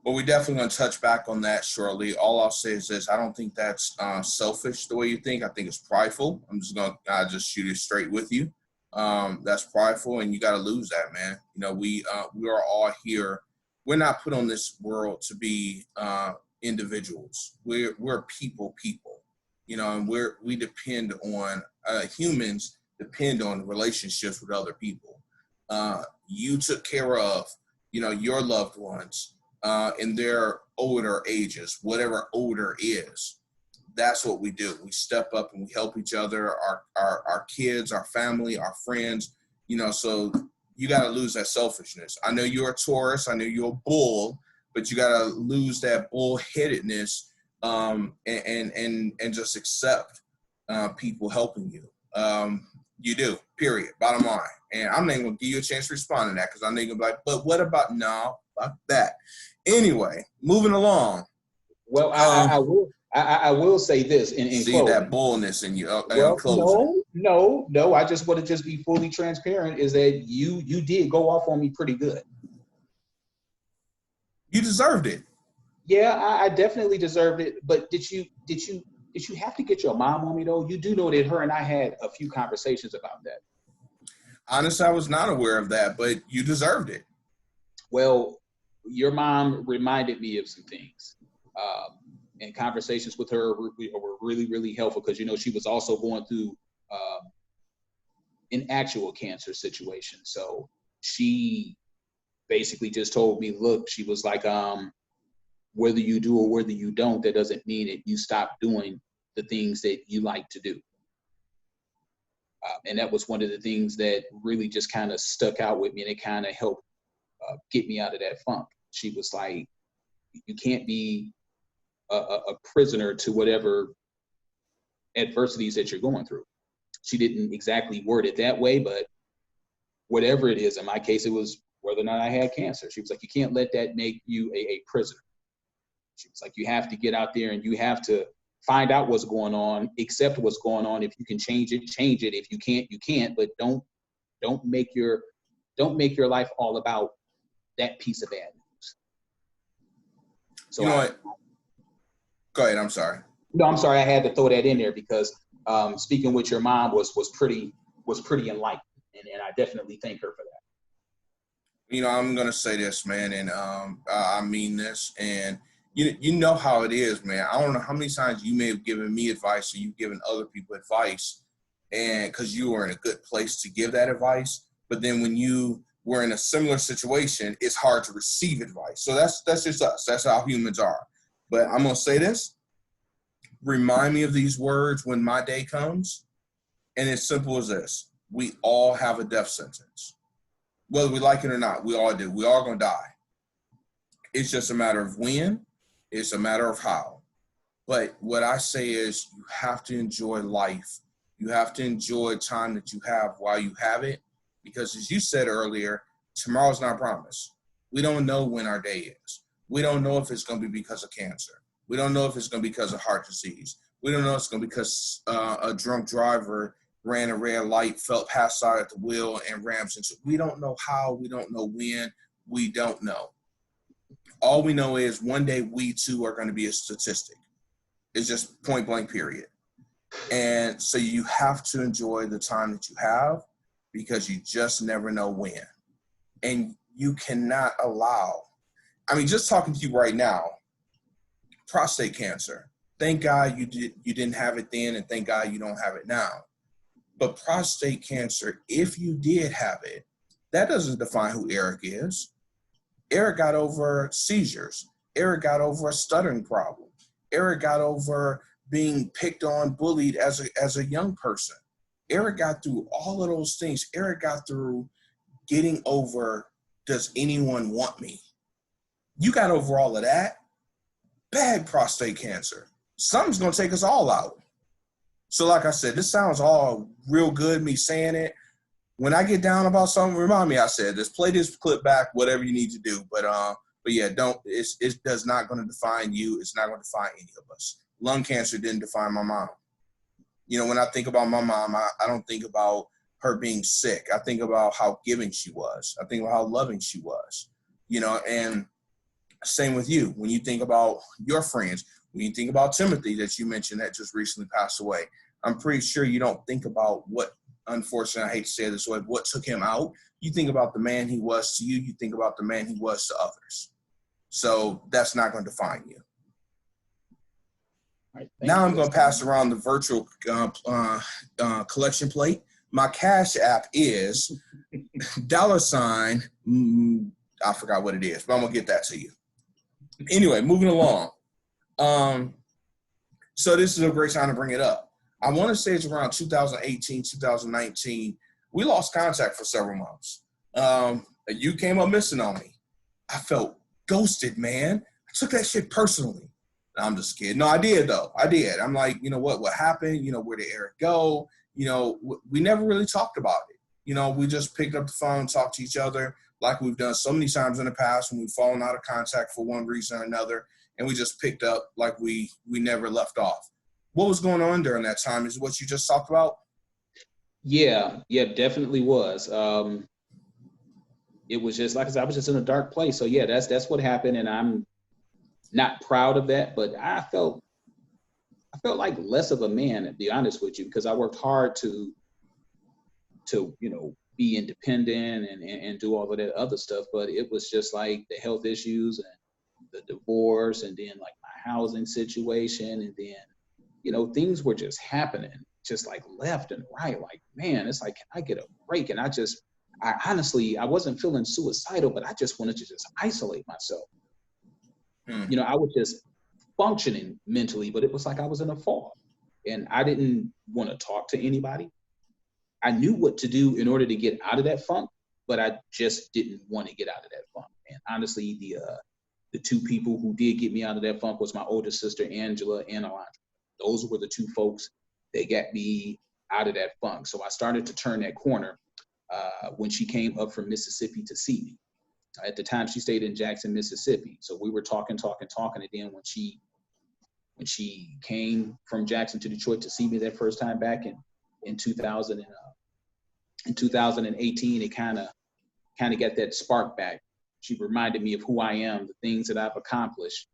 Well, we definitely going to touch back on that shortly. All I'll say is this: I don't think that's selfish the way you think. I think it's prideful. I'm just going to just shoot it straight with you. That's prideful, and you got to lose that, man. You know, we are all here. We're not put on this world to be individuals. We're people. You know, and we depend on humans depend on relationships with other people. You took care of, you know, your loved ones in their older ages, whatever older is. That's what we do. We step up and we help each other, our kids, our family, our friends, you know, so you got to lose that selfishness. I know you're a Taurus. I know you're a bull, but you got to lose that bullheadedness and just accept people helping you. You do, period, bottom line. And I'm not even going to give you a chance to respond to that because I'm going to be like, but what about, no, fuck that. Anyway, moving along. Well, I will say this in see closing. That bullness in you. Well, no. I just want to just be fully transparent. Is that you did go off on me pretty good. You deserved it. Yeah, I definitely deserved it. But did you have to get your mom on me though? You do know that her and I had a few conversations about that. Honestly, I was not aware of that, but you deserved it. Well, your mom reminded me of some things. And conversations with her were really, really helpful because, you know, she was also going through an actual cancer situation. So she basically just told me, look, she was like, whether you do or whether you don't, that doesn't mean that you stop doing the things that you like to do. And that was one of the things that really just kind of stuck out with me, and it kind of helped get me out of that funk. She was like, you can't be a prisoner to whatever adversities that you're going through. She didn't exactly word it that way, but whatever it is, in my case, it was whether or not I had cancer. She was like, you can't let that make you a prisoner. She was like, you have to get out there and you have to find out what's going on, accept what's going on. If you can change it, change it. If you can't, you can't, but don't make your life all about that piece of bad news. So you know what? Go ahead. I'm sorry. No, I'm sorry. I had to throw that in there because speaking with your mom was pretty enlightening, and I definitely thank her for that. You know, I'm gonna say this, man, and I mean this, and you know how it is, man. I don't know how many times you may have given me advice or you've given other people advice, and because you were in a good place to give that advice, but then when you were in a similar situation, it's hard to receive advice. So that's just us. That's how humans are. But I'm gonna say this: remind me of these words when my day comes, and it's simple as this: we all have a death sentence. Whether we like it or not, we all do. We all gonna die. It's just a matter of when. It's a matter of how. But what I say is you have to enjoy life. You have to enjoy time that you have while you have it. Because as you said earlier, tomorrow's not promised. We don't know when our day is. We don't know if it's going to be because of cancer. We don't know if it's going to be because of heart disease. We don't know if it's going to be because a drunk driver ran a red light, felt passed out at the wheel, and rams into. We don't know how. We don't know when. We don't know. All we know is one day we too are going to be a statistic. It's just point blank, period. And so you have to enjoy the time that you have because you just never know when. And you cannot allow, I mean, just talking to you right now, prostate cancer. Thank God you didn't have it then, and thank God you don't have it now. But prostate cancer, if you did have it, that doesn't define who Eric is. Eric got over seizures. Eric got over a stuttering problem. Eric got over being picked on, bullied as a young person. Eric got through all of those things. Eric got through getting over, does anyone want me? You got over all of that. Bad prostate cancer. Something's going to take us all out. So like I said, this sounds all real good, me saying it. When I get down about something, remind me I said this. Play this clip back, whatever you need to do. But yeah, it does not going to define you. It's not going to define any of us. Lung cancer didn't define my mom. You know, when I think about my mom, I don't think about her being sick. I think about how giving she was. I think about how loving she was. You know, and same with you. When you think about your friends, when you think about Timothy that you mentioned that just recently passed away, I'm pretty sure you don't think about what, unfortunately, I hate to say it this way, what took him out. You think about the man he was to you. You think about the man he was to others. So that's not going to define you. Right, now I'm going to pass around the virtual collection plate. My Cash App is $, I forgot what it is, but I'm going to get that to you. Anyway, moving along. So this is a great time to bring it up. I want to say it's around 2018, 2019. We lost contact for several months. You came up missing on me. I felt ghosted, man. I took that shit personally. I'm just kidding. No, I did, though. I did. I'm like, you know what happened? You know, where did Eric go? You know, we never really talked about it. You know, we just picked up the phone, talked to each other like we've done so many times in the past when we've fallen out of contact for one reason or another. And we just picked up like we never left off. What was going on during that time? Is what you just talked about? Yeah, definitely was. It was just like I said, I was just in a dark place. So yeah, that's what happened, and I'm not proud of that. But I felt like less of a man, to be honest with you, because I worked hard to you know, be independent and do all of that other stuff. But it was just like the health issues and the divorce, and then like my housing situation, and then, you know, things were just happening just like left and right. Like, man, it's like, can I get a break? And I honestly, I wasn't feeling suicidal, but I just wanted to just isolate myself. You know, I was just functioning mentally, but it was like I was in a fog, and I didn't want to talk to anybody. I knew what to do in order to get out of that funk, but I just didn't want to get out of that funk. And honestly, the The two people who did get me out of that funk was my older sister, Angela, and Alondra. Those were the two folks that got me out of that funk. So I started to turn that corner when she came up from Mississippi to see me. At the time, she stayed in Jackson, Mississippi. So we were talking. And then when she came from Jackson to Detroit to see me that first time back in 2018, it kind of got that spark back. She reminded me of who I am, the things that I've accomplished.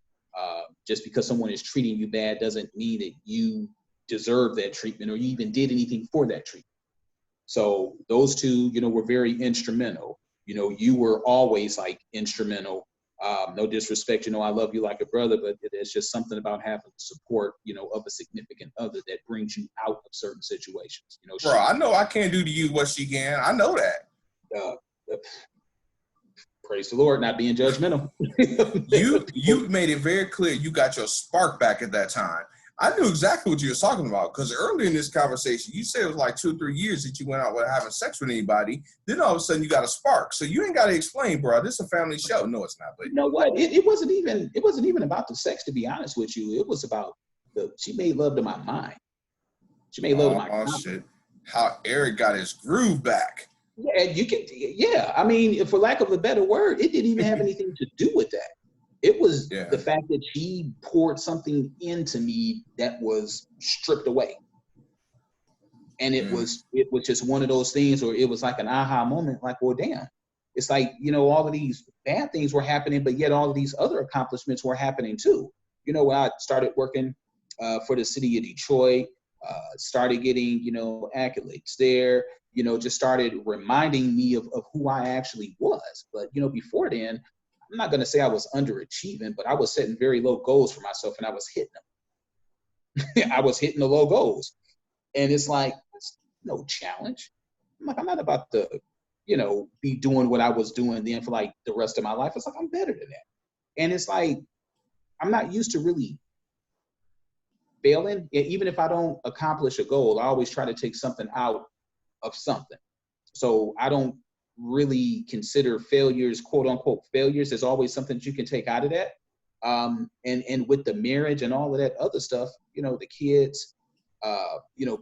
Just because someone is treating you bad doesn't mean that you deserve that treatment or you even did anything for that treatment. So those two, were very instrumental. You were always like instrumental. No disrespect, I love you like a brother, but it's just something about having support, of a significant other that brings you out of certain situations. Bro, I know I can't do to you what she can. I know that. Praise the Lord, not being judgmental. You made it very clear you got your spark back at that time. I knew exactly what you were talking about because earlier in this conversation, you said it was like 2 or 3 years that you went out without having sex with anybody. Then all of a sudden you got a spark. So you ain't got to explain, bro. This is a family show. No, it's not. But you know what? It wasn't even about the sex, to be honest with you. It was about she made love to my mind. She made love to my mind. Oh shit! How Eric got his groove back. Yeah, I mean, for lack of a better word, it didn't even have anything to do with that. It was the fact that she poured something into me that was stripped away. And it was just one of those things where it was like an aha moment, like, well, damn. It's like, all of these bad things were happening, but yet all of these other accomplishments were happening too. I started working for the city of Detroit, started getting, accolades there, just started reminding me of who I actually was. But, before then, I'm not going to say I was underachieving, but I was setting very low goals for myself and I was hitting them. I was hitting the low goals. And it's like, it's no challenge. I'm like, I'm not about to, be doing what I was doing then for like the rest of my life. It's like, I'm better than that. And it's like, I'm not used to really failing. Even if I don't accomplish a goal, I always try to take something out of something. So I don't really consider failures, quote unquote failures. There's always something that you can take out of that. And with the marriage and all of that other stuff, the kids,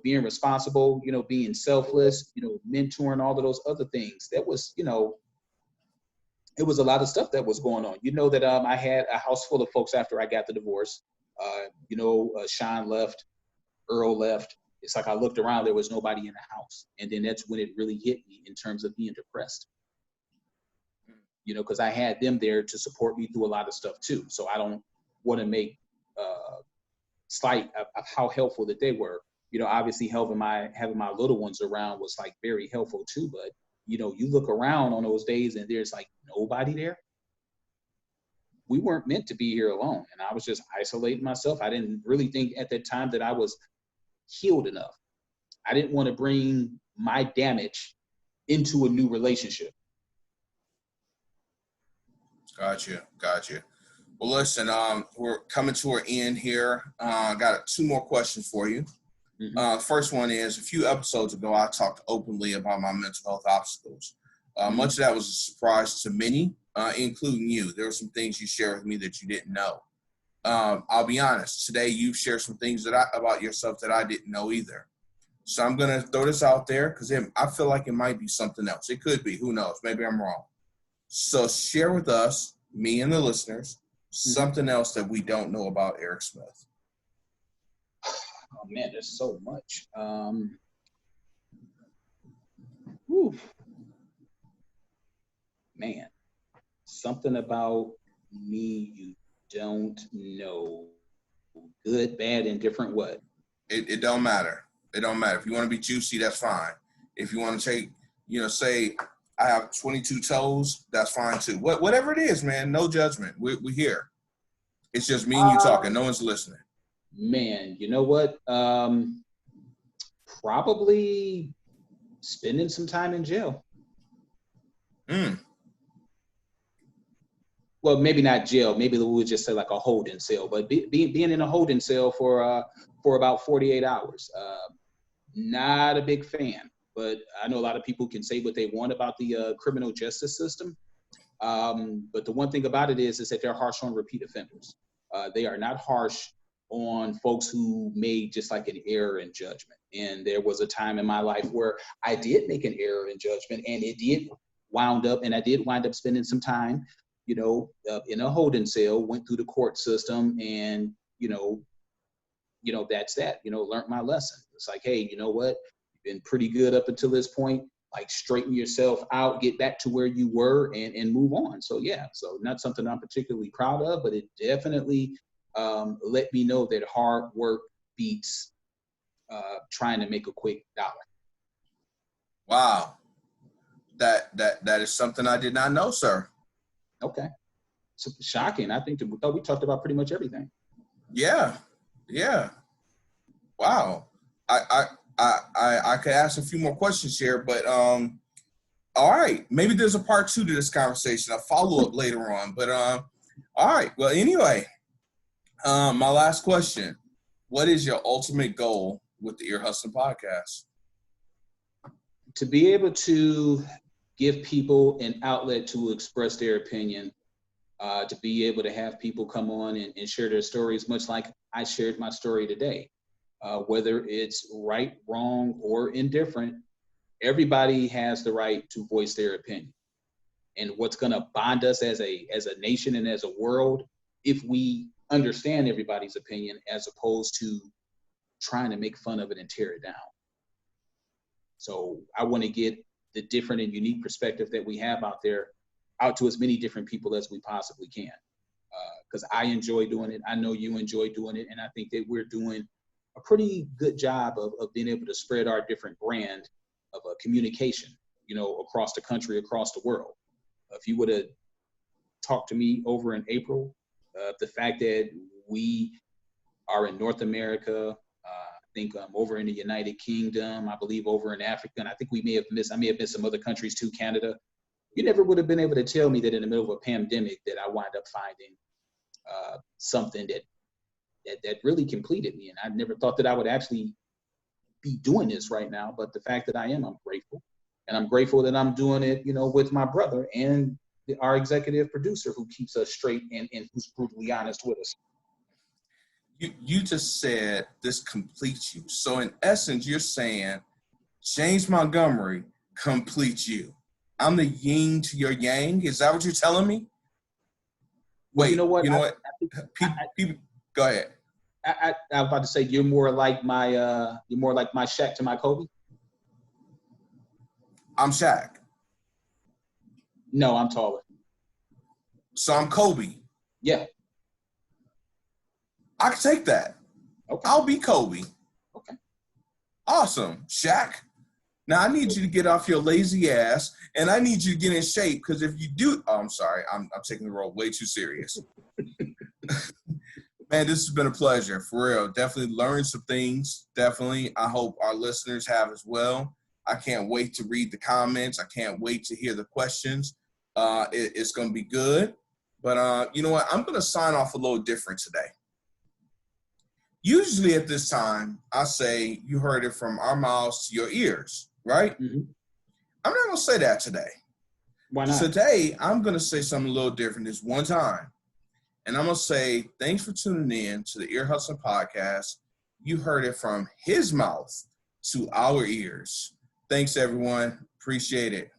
being responsible, being selfless, mentoring, all of those other things. That was, it was a lot of stuff that was going on. That I had a house full of folks after I got the divorce. Sean left, Earl left. It's like I looked around, there was nobody in the house. And then that's when it really hit me in terms of being depressed. Because I had them there to support me through a lot of stuff too. So I don't want to make slight of how helpful that they were. Obviously having my little ones around was like very helpful too. But, you look around on those days and there's like nobody there. We weren't meant to be here alone. And I was just isolating myself. I didn't really think at that time that I was healed enough. I didn't want to bring my damage into a new relationship. Gotcha. Well, listen, we're coming to an end here. I got 2 more questions for you. Mm-hmm. First one is, a few episodes ago, I talked openly about my mental health obstacles. Much of that was a surprise to many, including you. There were some things you shared with me that you didn't know. I'll be honest, today you've shared some things about yourself that I didn't know either. So I'm going to throw this out there because I feel like it might be something else. It could be. Who knows? Maybe I'm wrong. So share with us, me and the listeners, something else that we don't know about Eric Smith. Oh, man, there's so much. Man, something about me you don't know. Good, bad, indifferent, what? It don't matter. It don't matter. If you want to be juicy, that's fine. If you want to take, say I have 22 toes, that's fine too. Whatever it is, man, no judgment. We're here. It's just me and you talking. No one's listening. Man, you know what? Probably spending some time in jail. Well, maybe not jail. Maybe we would just say like a holding cell, but being in a holding cell for about 48 hours. Not a big fan, but I know a lot of people can say what they want about the criminal justice system. But the one thing about it is that they're harsh on repeat offenders. They are not harsh on folks who made just like an error in judgment. And there was a time in my life where I did make an error in judgment, and it did I did wind up spending some time, in a holding cell, went through the court system, and, that's that, learned my lesson. It's like, hey, you know what? You've been pretty good up until this point. Like, straighten yourself out, get back to where you were, and move on. So yeah, so not something I'm particularly proud of, but it definitely let me know that hard work beats trying to make a quick dollar. Wow. That is something I did not know, sir. Okay. So shocking. I think we talked about pretty much everything. Yeah. Wow. I could ask a few more questions here, but all right. Maybe there's a part 2 to this conversation. I'll follow up later on. But all right. Well, anyway, my last question. What is your ultimate goal with the Ear Hustling Podcast? To be able to give people an outlet to express their opinion, to be able to have people come on and share their stories, much like I shared my story today. Whether it's right, wrong, or indifferent, everybody has the right to voice their opinion. And what's going to bond us as a nation and as a world, if we understand everybody's opinion, as opposed to trying to make fun of it and tear it down. So I want to get the different and unique perspective that we have out there out to as many different people as we possibly can. Because I enjoy doing it. I know you enjoy doing it. And I think that we're doing a pretty good job of being able to spread our different brand of communication, across the country, across the world. If you would have talked to me over in April, the fact that we are in North America, I think over in the United Kingdom, I believe over in Africa, and I think I may have missed some other countries too, Canada. You never would have been able to tell me that in the middle of a pandemic that I wind up finding something that really completed me. And I never thought that I would actually be doing this right now. But the fact that I am, I'm grateful. And I'm grateful that I'm doing it, with my brother and our executive producer, who keeps us straight and who's brutally honest with us. You just said this completes you. So in essence, you're saying James Montgomery completes you. I'm the yin to your yang. Is that what you're telling me? Wait, you know what? People, go ahead. I'm about to say you're more like my Shaq to my Kobe. I'm Shaq. No, I'm taller. So I'm Kobe. Yeah. I can take that. Okay. I'll be Kobe. Okay. Awesome. Shaq. Now I need you to get off your lazy ass, and I need you to get in shape, because if you do, I'm sorry, I'm taking the role way too serious. Man, this has been a pleasure, for real. Definitely learned some things. Definitely. I hope our listeners have as well. I can't wait to read the comments. I can't wait to hear the questions. It's going to be good. But you know what? I'm going to sign off a little different today. Usually at this time, I say you heard it from our mouths to your ears, right? Mm-hmm. I'm not going to say that today. Why not? Today, I'm going to say something a little different this one time. And I'm going to say, thanks for tuning in to the Ear Hustling Podcast. You heard it from his mouth to our ears. Thanks, everyone. Appreciate it.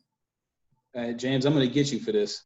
James, I'm going to get you for this.